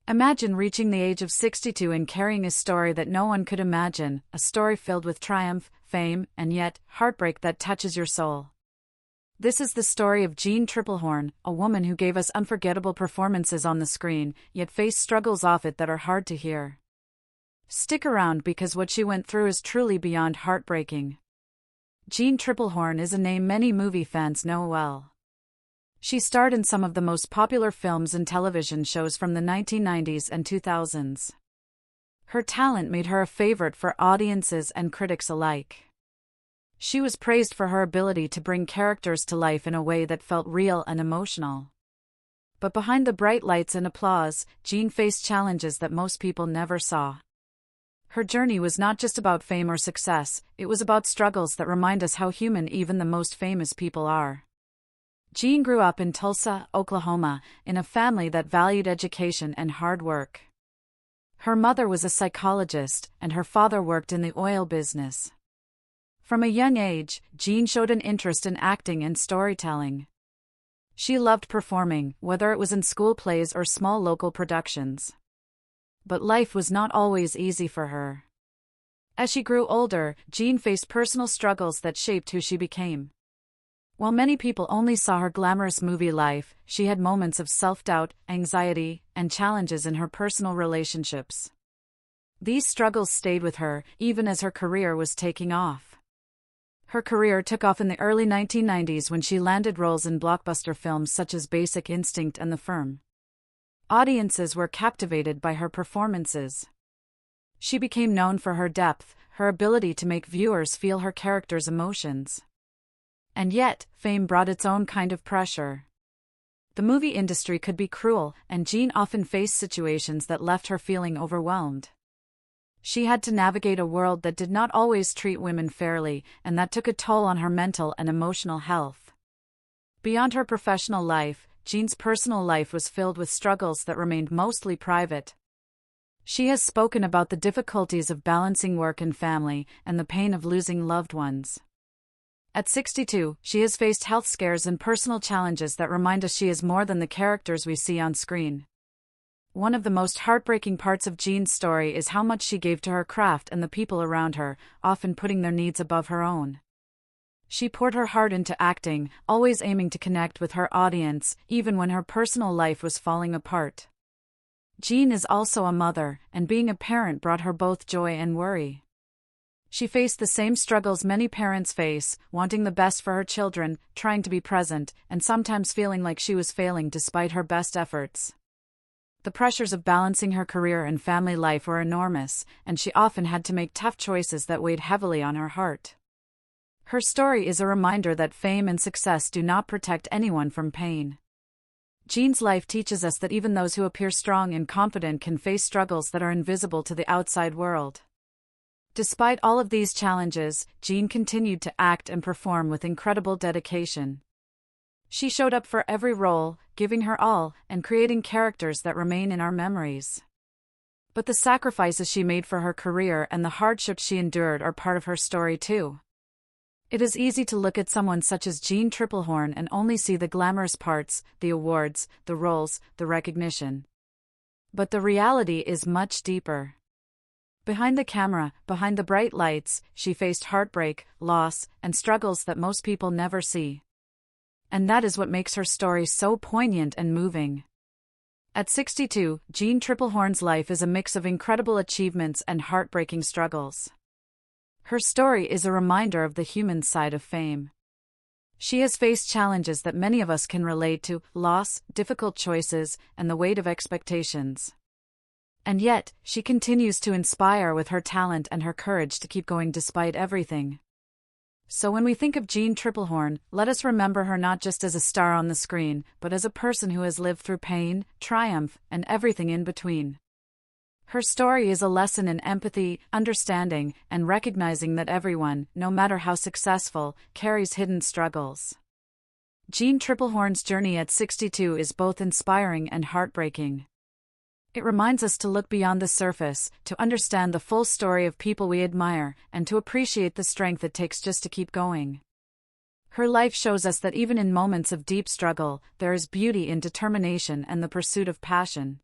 Imagine reaching the age of 62 and carrying a story that no one could imagine, a story filled with triumph, fame, and yet, heartbreak that touches your soul. This is the story of Jeanne Tripplehorn, a woman who gave us unforgettable performances on the screen, yet faced struggles off it that are hard to hear. Stick around because what she went through is truly beyond heartbreaking. Jeanne Tripplehorn is a name many movie fans know well. She starred in some of the most popular films and television shows from the 1990s and 2000s. Her talent made her a favorite for audiences and critics alike. She was praised for her ability to bring characters to life in a way that felt real and emotional. But behind the bright lights and applause, Jeanne faced challenges that most people never saw. Her journey was not just about fame or success, it was about struggles that remind us how human even the most famous people are. Jeanne grew up in Tulsa, Oklahoma, in a family that valued education and hard work. Her mother was a psychologist, and her father worked in the oil business. From a young age, Jeanne showed an interest in acting and storytelling. She loved performing, whether it was in school plays or small local productions. But life was not always easy for her. As she grew older, Jeanne faced personal struggles that shaped who she became. While many people only saw her glamorous movie life, she had moments of self-doubt, anxiety, and challenges in her personal relationships. These struggles stayed with her, even as her career was taking off. Her career took off in the early 1990s when she landed roles in blockbuster films such as Basic Instinct and The Firm. Audiences were captivated by her performances. She became known for her depth, her ability to make viewers feel her characters' emotions. And yet, fame brought its own kind of pressure. The movie industry could be cruel, and Jeanne often faced situations that left her feeling overwhelmed. She had to navigate a world that did not always treat women fairly, and that took a toll on her mental and emotional health. Beyond her professional life, Jeanne's personal life was filled with struggles that remained mostly private. She has spoken about the difficulties of balancing work and family, and the pain of losing loved ones. At 62, she has faced health scares and personal challenges that remind us she is more than the characters we see on screen. One of the most heartbreaking parts of Jeanne's story is how much she gave to her craft and the people around her, often putting their needs above her own. She poured her heart into acting, always aiming to connect with her audience, even when her personal life was falling apart. Jeanne is also a mother, and being a parent brought her both joy and worry. She faced the same struggles many parents face, wanting the best for her children, trying to be present, and sometimes feeling like she was failing despite her best efforts. The pressures of balancing her career and family life were enormous, and she often had to make tough choices that weighed heavily on her heart. Her story is a reminder that fame and success do not protect anyone from pain. Jeanne's life teaches us that even those who appear strong and confident can face struggles that are invisible to the outside world. Despite all of these challenges, Jeanne continued to act and perform with incredible dedication. She showed up for every role, giving her all, and creating characters that remain in our memories. But the sacrifices she made for her career and the hardships she endured are part of her story too. It is easy to look at someone such as Jeanne Tripplehorn and only see the glamorous parts, the awards, the roles, the recognition. But the reality is much deeper. Behind the camera, behind the bright lights, she faced heartbreak, loss, and struggles that most people never see. And that is what makes her story so poignant and moving. At 62, Jeanne Tripplehorn's life is a mix of incredible achievements and heartbreaking struggles. Her story is a reminder of the human side of fame. She has faced challenges that many of us can relate to: loss, difficult choices, and the weight of expectations. And yet, she continues to inspire with her talent and her courage to keep going despite everything. So when we think of Jeanne Tripplehorn, let us remember her not just as a star on the screen, but as a person who has lived through pain, triumph, and everything in between. Her story is a lesson in empathy, understanding, and recognizing that everyone, no matter how successful, carries hidden struggles. Jeanne Tripplehorn's journey at 62 is both inspiring and heartbreaking. It reminds us to look beyond the surface, to understand the full story of people we admire, and to appreciate the strength it takes just to keep going. Her life shows us that even in moments of deep struggle, there is beauty in determination and the pursuit of passion.